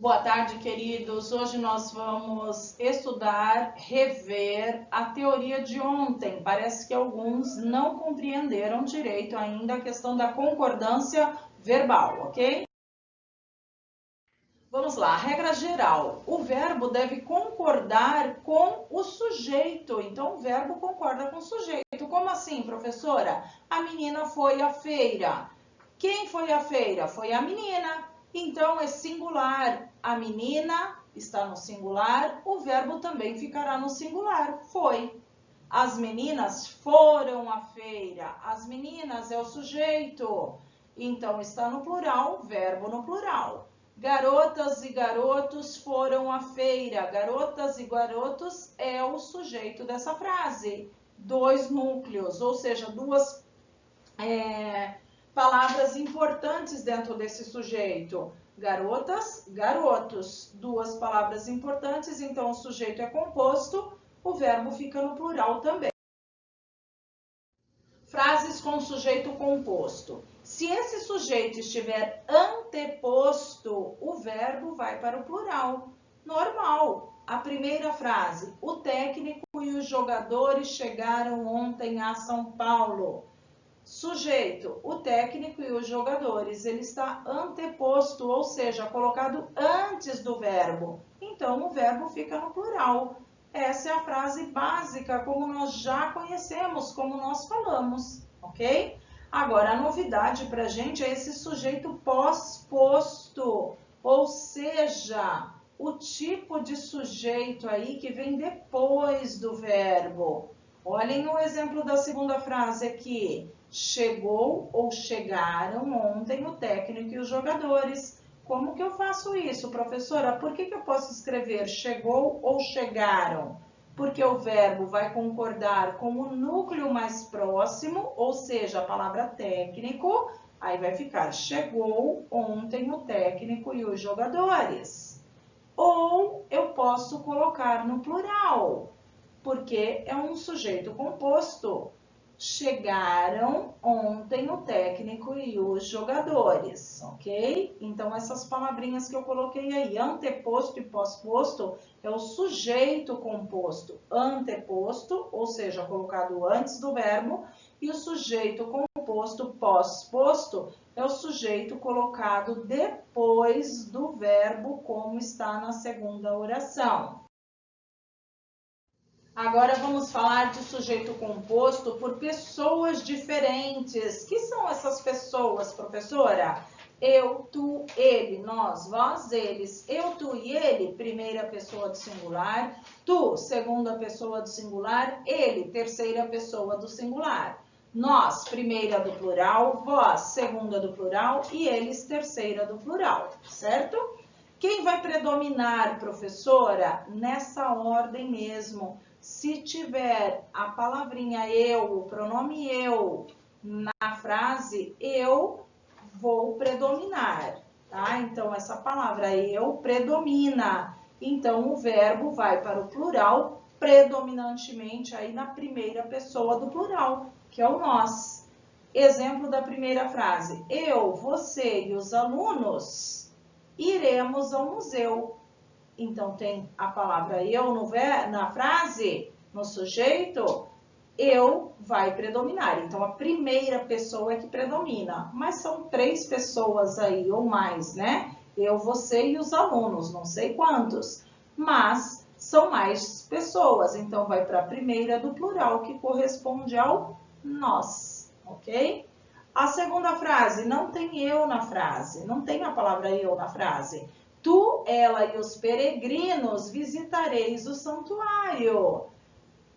Boa tarde, queridos. Hoje nós vamos estudar, rever a teoria de ontem. Parece que alguns não compreenderam direito ainda a questão da concordância verbal, ok? Vamos lá, regra geral. O verbo deve concordar com o sujeito. Então, o verbo concorda com o sujeito. Como assim, professora? A menina foi à feira. Quem foi à feira? Foi a menina. Então, é singular. A menina está no singular, o verbo também ficará no singular. Foi. As meninas foram à feira. As meninas é o sujeito. Então, está no plural, verbo no plural. Garotas e garotos foram à feira. Garotas e garotos é o sujeito dessa frase. Dois núcleos, ou seja, duas palavras importantes dentro desse sujeito. Garotas, garotos. Duas palavras importantes, então o sujeito é composto, o verbo fica no plural também. Frases com sujeito composto. Se esse sujeito estiver anteposto, o verbo vai para o plural. Normal. A primeira frase. O técnico e os jogadores chegaram ontem a São Paulo. Sujeito, o técnico e os jogadores. Ele está anteposto, ou seja, colocado antes do verbo. Então, o verbo fica no plural. Essa é a frase básica, como nós já conhecemos, como nós falamos, ok? Agora, a novidade para a gente é esse sujeito pós-posto, ou seja, o tipo de sujeito aí que vem depois do verbo. Olhem o exemplo da segunda frase aqui. Chegou ou chegaram ontem o técnico e os jogadores. Como que eu faço isso, professora? Por que eu posso escrever chegou ou chegaram? Porque o verbo vai concordar com o núcleo mais próximo, ou seja, a palavra técnico, aí vai ficar chegou ontem o técnico e os jogadores. Ou eu posso colocar no plural, porque é um sujeito composto. Chegaram ontem o técnico e os jogadores, ok? Então, essas palavrinhas que eu coloquei aí, anteposto e pós-posto, é o sujeito composto. Anteposto, ou seja, colocado antes do verbo, e o sujeito composto, pós-posto, é o sujeito colocado depois do verbo, como está na segunda oração. Agora vamos falar de sujeito composto por pessoas diferentes. Que são essas pessoas, professora? Eu, tu, ele, nós, vós, eles. Eu, tu e ele, primeira pessoa do singular. Tu, segunda pessoa do singular. Ele, terceira pessoa do singular. Nós, primeira do plural. Vós, segunda do plural. E eles, terceira do plural, certo? Quem vai predominar, professora? Nessa ordem mesmo. Se tiver a palavrinha eu, o pronome eu, na frase, eu vou predominar, tá? Então, essa palavra eu predomina. Então, o verbo vai para o plural, predominantemente aí na primeira pessoa do plural, que é o nós. Exemplo da primeira frase. Eu, você e os alunos iremos ao museu. Então, tem a palavra eu na frase, no sujeito, eu vai predominar. Então, a primeira pessoa é que predomina. Mas são três pessoas aí ou mais, né? Eu, você e os alunos, não sei quantos. Mas são mais pessoas. Então, vai para a primeira do plural, que corresponde ao nós, ok? A segunda frase, não tem eu na frase. Não tem a palavra eu na frase. Tu, ela e os peregrinos visitareis o santuário.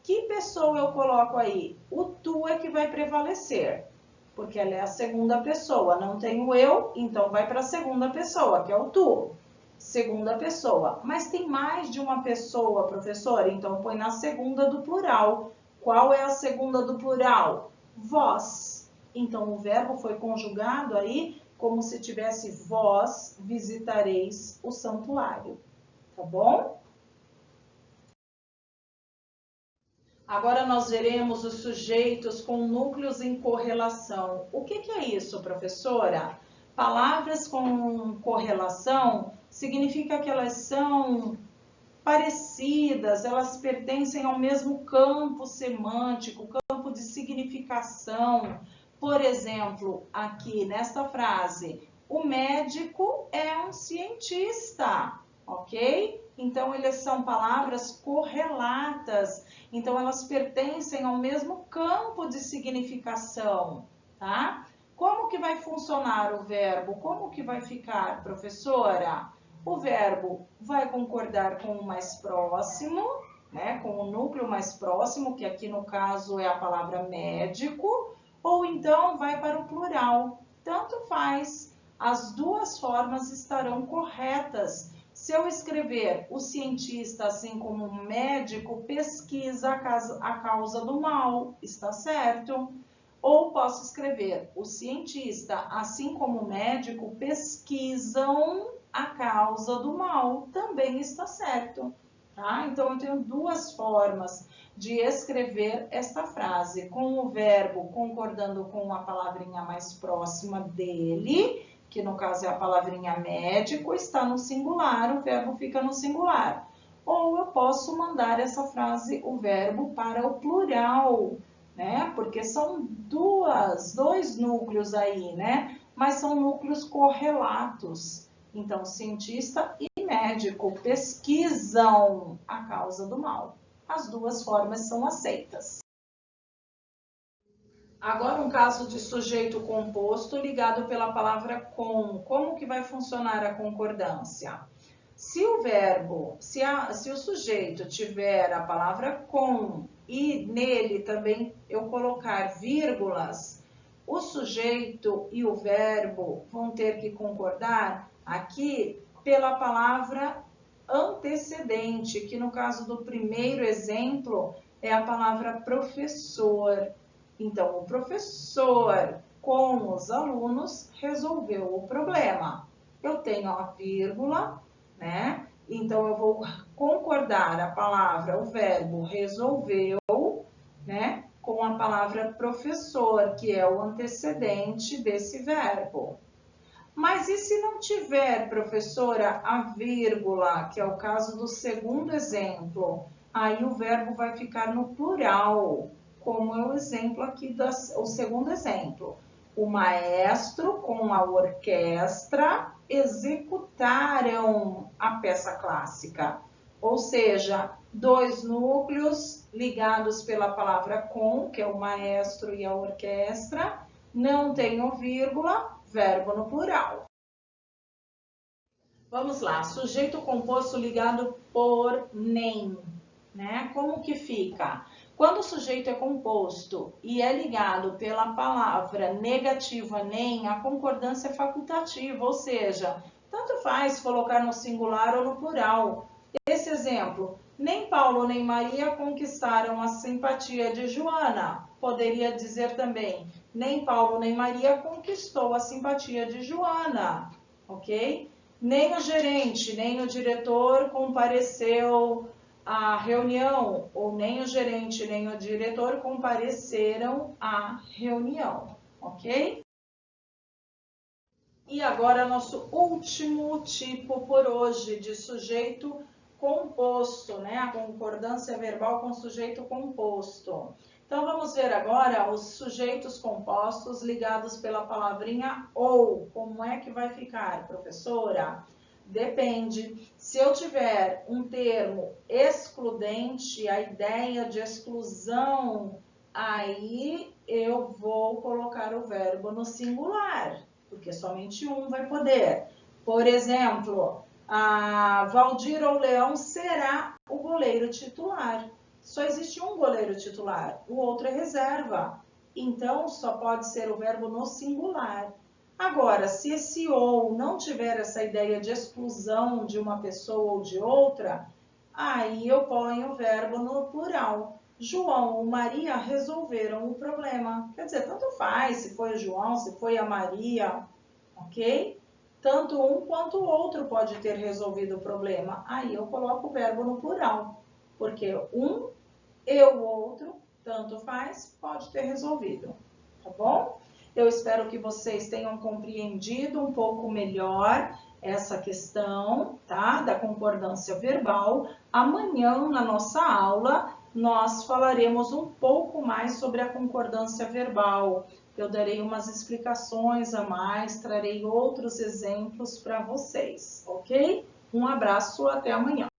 Que pessoa eu coloco aí? O tu é que vai prevalecer, porque ela é a segunda pessoa. Não tem o eu, então vai para a segunda pessoa, que é o tu. Segunda pessoa. Mas tem mais de uma pessoa, professora? Então põe na segunda do plural. Qual é a segunda do plural? Vós. Então o verbo foi conjugado aí como se tivesse vós visitareis o santuário, tá bom? Agora nós veremos os sujeitos com núcleos em correlação. O que é isso, professora? Palavras com correlação significa que elas são parecidas, elas pertencem ao mesmo campo semântico, campo de significação. Por exemplo, aqui nesta frase, o médico é um cientista, ok? Então, eles são palavras correlatas, então elas pertencem ao mesmo campo de significação, tá? Como que vai funcionar o verbo? Como que vai ficar, professora? O verbo vai concordar com o mais próximo, né? Com o núcleo mais próximo, que aqui no caso é a palavra médico, ou então vai para o plural. Tanto faz, as duas formas estarão corretas. Se eu escrever o cientista assim como o médico pesquisa a causa do mal, está certo? Ou posso escrever o cientista assim como o médico pesquisam a causa do mal, também está certo, tá? Então, eu tenho duas formas de escrever esta frase, com o verbo concordando com a palavrinha mais próxima dele, que no caso é a palavrinha médico, está no singular, o verbo fica no singular. Ou eu posso mandar essa frase, o verbo, para o plural, né? Porque são dois núcleos aí, né? Mas são núcleos correlatos. Então, cientista e médico pesquisam a causa do mal. As duas formas são aceitas. Agora, um caso de sujeito composto ligado pela palavra com. Como que vai funcionar a concordância? Se o verbo, se o sujeito tiver a palavra com e nele também eu colocar vírgulas, o sujeito e o verbo vão ter que concordar aqui pela palavra antecedente, que no caso do primeiro exemplo é a palavra professor. Então, o professor com os alunos resolveu o problema. Eu tenho a vírgula, né? Então, eu vou concordar a palavra, o verbo resolveu, né? Com a palavra professor, que é o antecedente desse verbo. Mas e se não tiver, professora, a vírgula, que é o caso do segundo exemplo? Aí o verbo vai ficar no plural, como é o exemplo aqui, o segundo exemplo. O maestro com a orquestra executaram a peça clássica. Ou seja, dois núcleos ligados pela palavra com, que é o maestro e a orquestra, não tem o vírgula, verbo no plural. Vamos lá, sujeito composto ligado por nem, né? Como que fica? Quando o sujeito é composto e é ligado pela palavra negativa nem, a concordância é facultativa, ou seja, tanto faz colocar no singular ou no plural. Esse exemplo, nem Paulo nem Maria conquistaram a simpatia de Joana. Poderia dizer também, nem Paulo nem Maria conquistou a simpatia de Joana, ok? Nem o gerente, nem o diretor compareceu à reunião, ou nem o gerente, nem o diretor compareceram à reunião, ok? E agora, nosso último tipo por hoje de sujeito composto, né? A concordância verbal com sujeito composto. Então, vamos ver agora os sujeitos compostos ligados pela palavrinha ou. Como é que vai ficar, professora? Depende. Se eu tiver um termo excludente, a ideia de exclusão, aí eu vou colocar o verbo no singular, porque somente um vai poder. Por exemplo, a Valdir ou Leão será o goleiro titular. Só existe um goleiro titular, o outro é reserva. Então, só pode ser o verbo no singular. Agora, se esse ou não tiver essa ideia de exclusão de uma pessoa ou de outra, aí eu ponho o verbo no plural. João ou Maria resolveram o problema. Quer dizer, tanto faz se foi o João, se foi a Maria, ok? Tanto um quanto o outro pode ter resolvido o problema. Aí eu coloco o verbo no plural, porque um e o outro, tanto faz, pode ter resolvido, tá bom? Eu espero que vocês tenham compreendido um pouco melhor essa questão, tá? Da concordância verbal. Amanhã, na nossa aula, nós falaremos um pouco mais sobre a concordância verbal. Eu darei umas explicações a mais, trarei outros exemplos para vocês, ok? Um abraço, até amanhã.